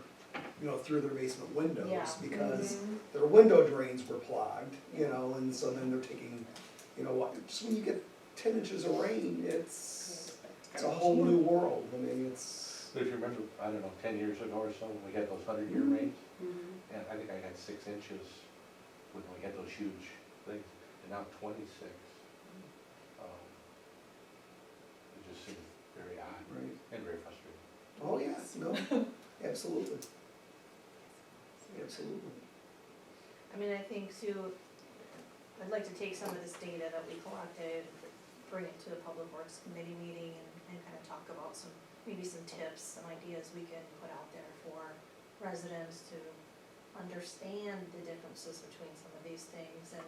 Speaker 1: you know, through their basement windows
Speaker 6: Yeah.
Speaker 1: because
Speaker 6: Mhm.
Speaker 1: their window drains were clogged, you know, and so then they're taking, you know, just when you get 10 inches of rain, it's a whole new world. I mean, it's,
Speaker 7: But if you remember, I don't know, 10 years ago or so, when we had those 100-year rains, and I think I got 6 inches when we had those huge things, and now 26. It just seemed very odd
Speaker 1: right.
Speaker 7: and very frustrating.
Speaker 1: Oh, yeah, no, absolutely. Absolutely.
Speaker 6: I mean, I think too, I'd like to take some of this data that we collected, bring it to the Public Works Committee meeting and kind of talk about maybe some tips, some ideas we can put out there for residents to understand the differences between some of these things. And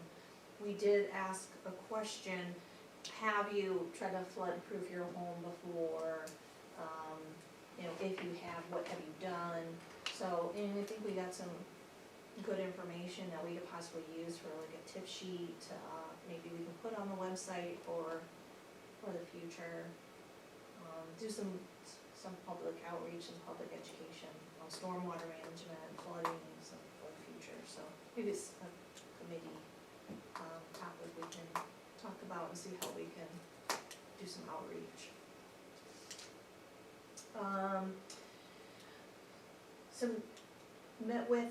Speaker 6: we did ask a question, have you tried to flood-proof your home before? You know, if you have, what have you done? So, and I think we got some good information that we could possibly use for like a tip sheet, maybe we can put on the website for the future. Do some public outreach and public education on stormwater management, flooding, and some for the future. So maybe it's a committee topic we can talk about and see how we can do some outreach. Met with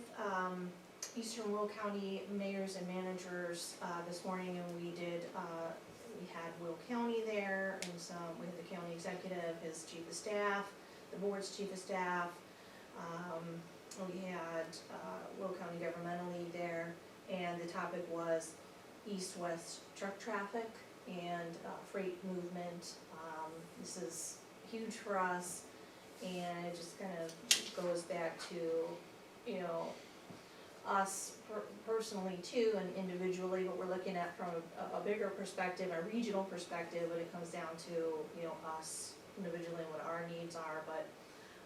Speaker 6: Eastern Will County mayors and managers this morning, and we had Will County there, and we had the county executive, his chief of staff, the board's chief of staff. We had Will County governmental lead there, and the topic was east-west truck traffic and freight movement. This is huge for us, and it just kind of goes back to, you know, us personally too and individually, but we're looking at from a bigger perspective, a regional perspective, but it comes down to, you know, us individually and what our needs are. But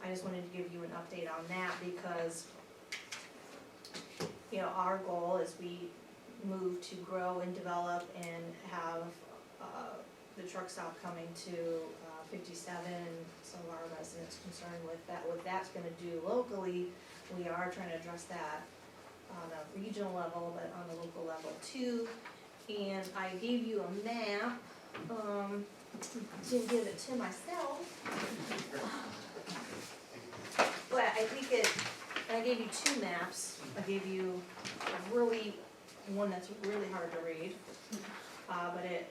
Speaker 6: I just wanted to give you an update on that because, you know, our goal as we move to grow and develop and have the truck stop coming to 57, some of our residents concerned with that, what that's gonna do locally. We are trying to address that on a regional level, but on a local level too. And I gave you a map, didn't give it to myself. But I think I gave you two maps. I gave you one that's really hard to read, but it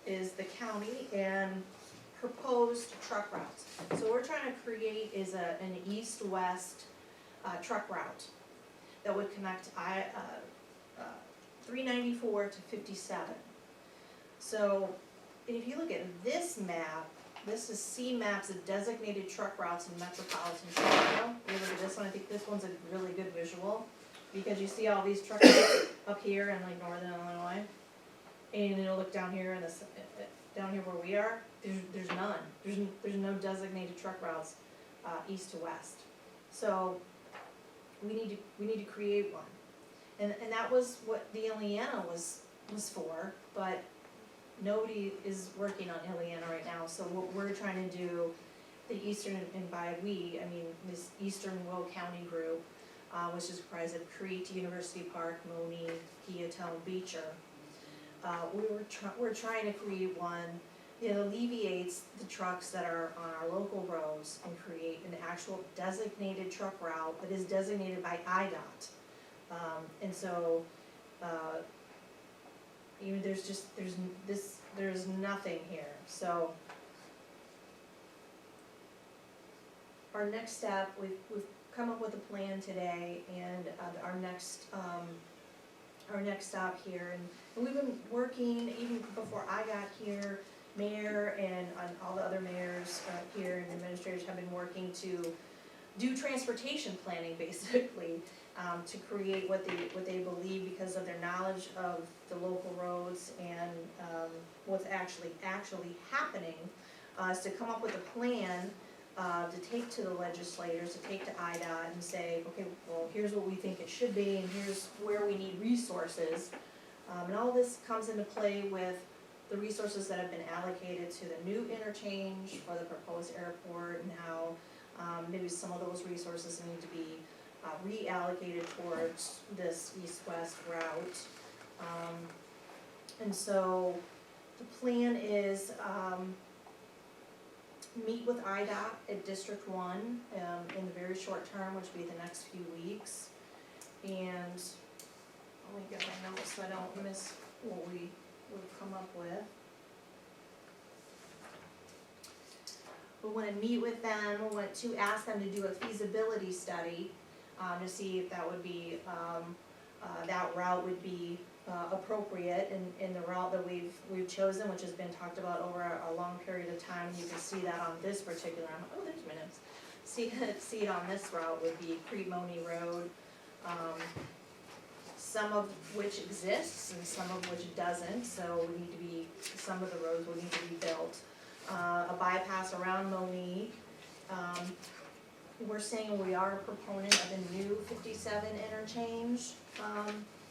Speaker 6: is the county and proposed truck routes. So we're trying to create an east-west truck route that would connect 394 to 57. So if you look at this map, this is C-Maps of designated truck routes in metropolitan Chicago. You look at this one, I think this one's a really good visual, because you see all these truck routes up here in like northern Illinois, and it'll look down here in this, down here where we are, there's none. There's no designated truck routes east to west. So we need to create one, and that was what the Ileana was for, but nobody is working on Ileana right now. So what we're trying to do, the Eastern, and by we, I mean this Eastern Will County group, which is comprised of Crete, University Park, Moni, Peatone, Beecher. We're trying to create one that alleviates the trucks that are on our local roads and create an actual designated truck route that is designated by IDOT. And so, even there's nothing here. So our next step, we've come up with a plan today, and our next stop here, and we've been working, even before I got here, mayor and all the other mayors here and administrators have been working to do transportation planning, basically, to create what they believe because of their knowledge of the local roads and what's actually happening, is to come up with a plan to take to the legislators, to take to IDOT and say, okay, well, here's what we think it should be, and here's where we need resources. And all this comes into play with the resources that have been allocated to the new interchange for the proposed airport, and how maybe some of those resources need to be reallocated towards this east-west route. And so the plan is meet with IDOT at District 1 in the very short term, which will be the next few weeks. And let me get my notes so I don't miss what we've come up with. We want to meet with them, we want to ask them to do a feasibility study to see if that would be, that route would be appropriate in the route that we've chosen, which has been talked about over a long period of time. You can see that on this particular, oh, there's minutes. See it on this route would be Crete-Money Road, some of which exists and some of which doesn't, so we need to be, some of the roads will need to be built. A bypass around Monique. We're saying we are a proponent of a new 57 interchange,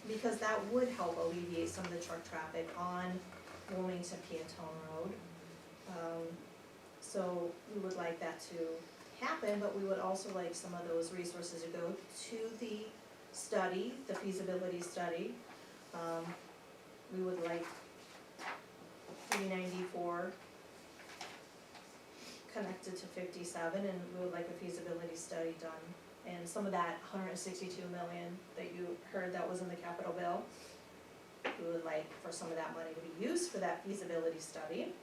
Speaker 6: because that would help alleviate some of the truck traffic on Wilmington Peatone Road. So we would like that to happen, but we would also like some of those resources to go to the study, the feasibility study. We would like 394 connected to 57, and we would like a feasibility study done. And some of that 162 million that you heard that was in the capital bill, we would like for some of that money to be used for that feasibility study.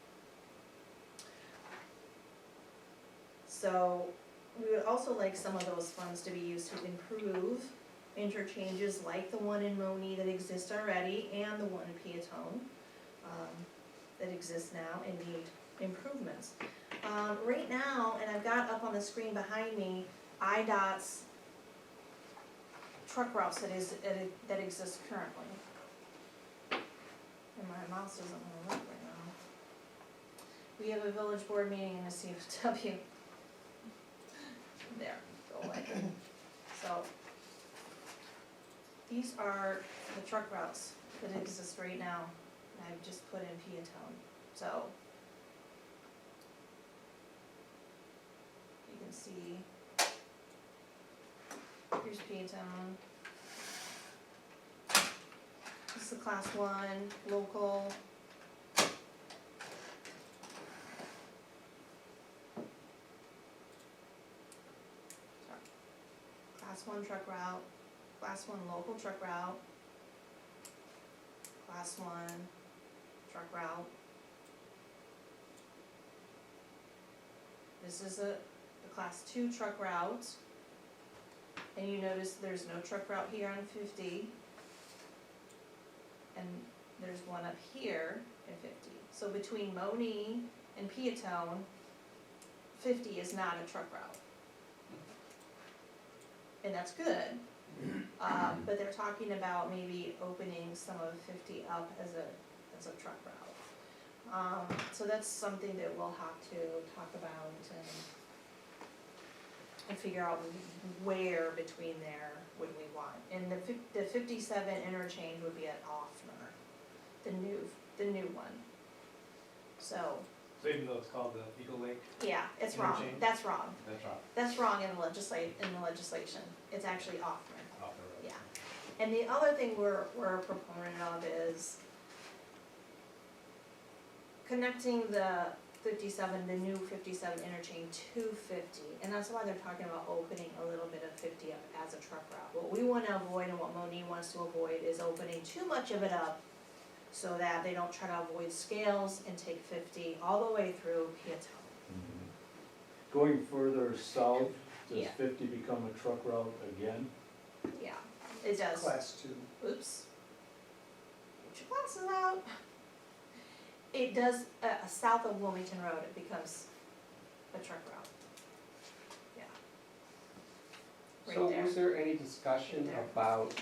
Speaker 6: So we would also like some of those funds to be used to improve interchanges like the one in Moni that exists already and the one in Peatone that exists now and need improvements. Right now, and I've got up on the screen behind me, IDOT's truck routes that exist currently. And my mouse doesn't want to work right now. We have a village board meeting in a CFW. There, go away. So, these are the truck routes that exist right now. I've just put in Peatone, so you can see, here's Peatone. This is the class 1, local. Class 1 truck route, class 1 local truck route, class 1 truck route. This is the class 2 truck route. And you notice there's no truck route here on 50. And there's one up here at 50. So between Moni and Peatone, 50 is not a truck route. And that's good. But they're talking about maybe opening some of 50 up as a truck route. So that's something that we'll have to talk about and figure out where between there would we want. And the 57 interchange would be at Offner, the new one. So.
Speaker 10: So even though it's called the Eagle Lake?
Speaker 6: Yeah, it's wrong.
Speaker 10: Interchange?
Speaker 6: That's wrong.
Speaker 10: That's wrong.
Speaker 6: That's wrong in the legislation. It's actually Offner.
Speaker 10: Off the road.
Speaker 6: Yeah. And the other thing we're a proponent of is connecting the 57, the new 57 interchange to 50. And that's why they're talking about opening a little bit of 50 up as a truck route. What we want to avoid and what Moni wants to avoid is opening too much of it up so that they don't try to avoid scales and take 50 all the way through Peatone.
Speaker 4: Going further south Does
Speaker 6: Yeah.
Speaker 4: 50 become a truck route again?
Speaker 6: Yeah, it does.
Speaker 1: Class 2.
Speaker 6: Oops. Get your glasses out. It does, south of Wilmington Road, it becomes a truck route. Yeah.
Speaker 3: So
Speaker 6: Right there.
Speaker 3: was there any discussion
Speaker 6: Right there.
Speaker 3: about,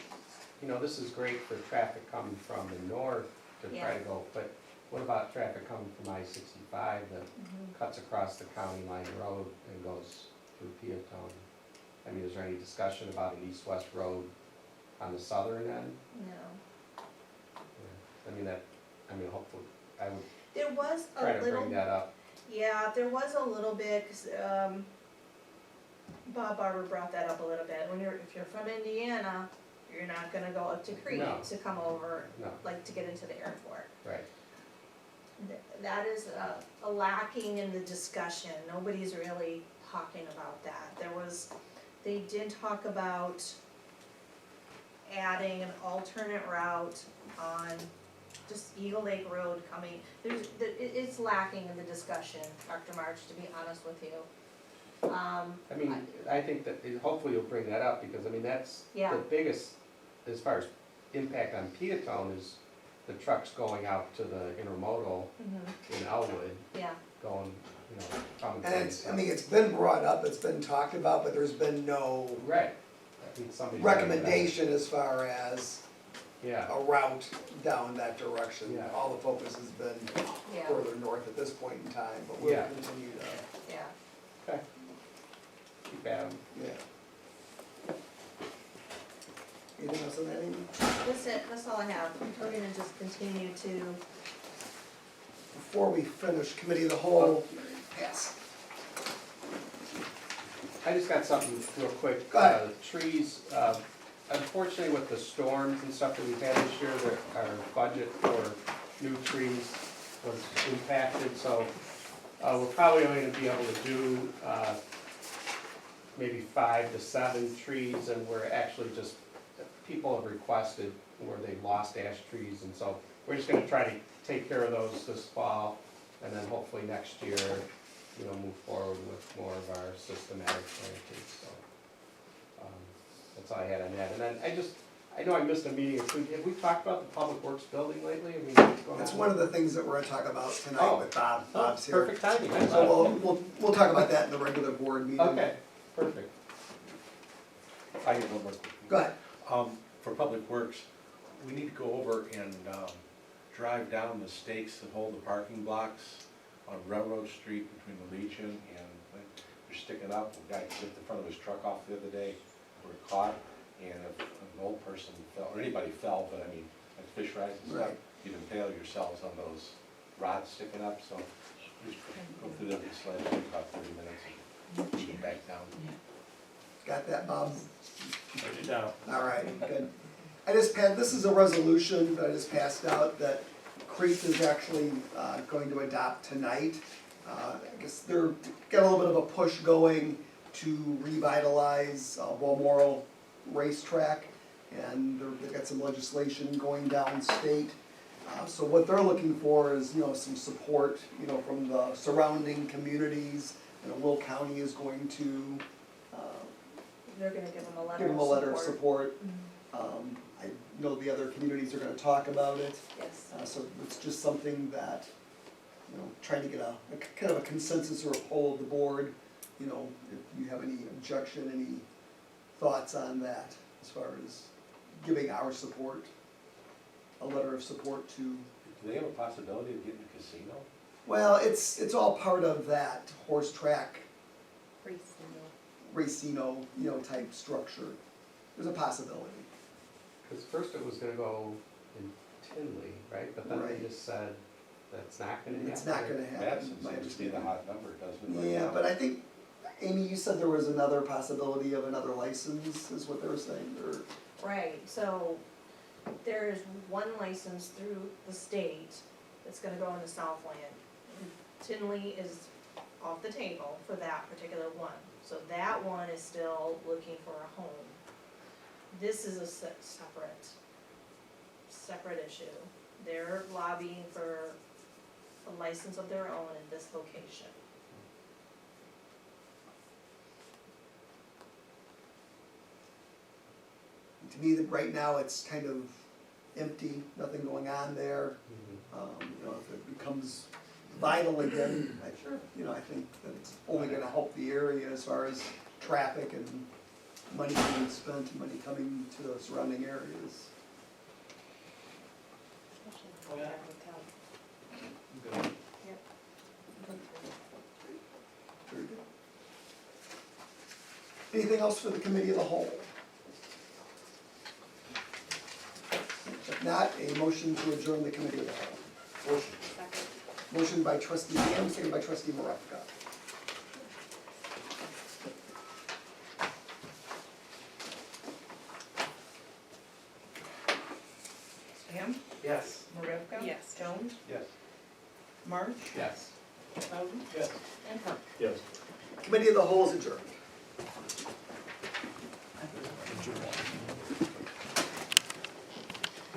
Speaker 3: this is great for traffic coming from the north to try
Speaker 6: Yeah.
Speaker 3: to go, but what about traffic coming from I-65 that
Speaker 6: Mhm.
Speaker 3: cuts across the county line road and goes through Peatone? I mean, is there any discussion about an east-west road on the southern end?
Speaker 6: No.
Speaker 3: Hopefully, I would
Speaker 6: There was
Speaker 3: try
Speaker 6: a
Speaker 3: to
Speaker 6: little,
Speaker 3: bring that up.
Speaker 6: yeah, there was a little bit, 'cause, Bob Barber brought that up a little bit. If you're from Indiana, you're not gonna go up to Crete
Speaker 3: No.
Speaker 6: to come over,
Speaker 3: No,
Speaker 6: like to get into the airport.
Speaker 3: right.
Speaker 6: That is a lacking in the discussion, nobody's really talking about that. They did talk about adding an alternate route on just Eagle Lake Road coming, it's lacking in the discussion, Dr. March, to be honest with you.
Speaker 3: I think that, hopefully you'll bring that up, because, that's
Speaker 6: Yeah.
Speaker 3: the biggest, as far as impact on Peatone, is the trucks going out to the intermodal in Elwood,
Speaker 6: Yeah,
Speaker 3: going, coming from.
Speaker 1: And it's been brought up, it's been talked about, but there's been no
Speaker 3: Right. Somebody's gotta get on it.
Speaker 1: recommendation as far as
Speaker 3: Yeah,
Speaker 1: a route down that direction.
Speaker 3: Yeah.
Speaker 1: All the focus has been
Speaker 6: yeah,
Speaker 1: further north at this point in time, but we'll
Speaker 3: Yeah.
Speaker 1: continue to,
Speaker 6: yeah.
Speaker 3: keep at 'em.
Speaker 1: yeah. Anything else on that, Amy?
Speaker 6: That's all I have. We're gonna just continue to,
Speaker 1: Before we finish committee of the whole, yes.
Speaker 3: I just got something real quick.
Speaker 1: Go ahead.
Speaker 3: Trees, unfortunately with the storms and stuff that we've had this year, our budget for new trees was impacted, so we're probably only gonna be able to do maybe 5 to 7 trees, and we're actually just, people have requested where they've lost ash trees, and so we're just gonna try to take care of those this fall, and then hopefully next year, move forward with more of our systematic plantings, so. That's all I had on that, and then I know I missed a meeting or two, have we talked about the Public Works building lately? What's going on?
Speaker 1: That's one of the things that we're gonna talk about
Speaker 3: Oh.
Speaker 1: tonight with Bob. Bob's here.
Speaker 3: Perfect timing.
Speaker 1: So we'll talk about that in the regular board meeting.
Speaker 3: Okay, perfect.
Speaker 9: I get one more quick.
Speaker 1: Go ahead.
Speaker 9: For Public Works, we need to go over and drive down the stakes that hold the parking blocks on Railroad Street between the Legion and, they're sticking up. A guy tipped the front of his truck off the other day, we were caught, and if an old person fell, or anybody fell, but like fish rides and stuff,
Speaker 1: Right.
Speaker 9: you'd impale yourselves on those rods sticking up, so just go through there with sled, take about 30 minutes and get back down.
Speaker 1: Got that, Bob?
Speaker 4: Write it down.
Speaker 1: All right, good. This is a resolution that I just passed out that Crete is actually going to adopt tonight. I guess they're got a little bit of a push going to revitalize Balmoral Racetrack, and they've got some legislation going downstate. So what they're looking for is, some support, from the surrounding communities, and Will County is going to
Speaker 6: they're gonna give them a letter of support.
Speaker 1: give them a letter of support.
Speaker 6: Mhm.
Speaker 1: I know the other communities are gonna talk about it,
Speaker 6: Yes.
Speaker 1: so it's just something that, trying to get a kind of a consensus or a poll of the board, if you have any objection, any thoughts on that, as far as giving our support, a letter of support to,
Speaker 7: Do they have a possibility of getting a casino?
Speaker 1: well, it's all part of that horse track, racino, type structure. There's a possibility.
Speaker 3: Because first it was gonna go in Tinley, right? But then they
Speaker 1: Right.
Speaker 3: just said that's not gonna happen.
Speaker 1: It's not gonna happen,
Speaker 7: Madison
Speaker 1: my
Speaker 7: seems to be the
Speaker 1: understanding.
Speaker 7: hot number, doesn't it? right
Speaker 1: Yeah,
Speaker 7: now?
Speaker 1: but I think, Amy, you said there was another possibility of another license, is what they were saying, or?
Speaker 6: Right, so there is one license through the state that's gonna go in the Southland. Tinley is off the table for that particular one, so that one is still looking for a home. This is a separate issue. They're lobbying for a license of their own in this location.
Speaker 1: To me, that right now, it's kind of empty, nothing going on there. You know, if it becomes vital again, I think that it's only gonna help the area as far as traffic and money being spent, and money coming to the surrounding areas.
Speaker 2: Especially with our hotel.
Speaker 10: Good.
Speaker 1: Very good. Anything else for the committee of the whole? If not, a motion to adjourn the committee of the whole.
Speaker 2: Second.
Speaker 1: Motion by trustee Ham, second by trustee Maravka.
Speaker 8: Ham,
Speaker 10: Yes.
Speaker 8: Marevka?
Speaker 2: Yes.
Speaker 8: Jones,
Speaker 7: Yes.
Speaker 8: March,
Speaker 3: Yes.
Speaker 8: Bowden,
Speaker 4: Yes.
Speaker 8: and Hunt.
Speaker 4: Yes.
Speaker 1: Committee of the whole is adjourned.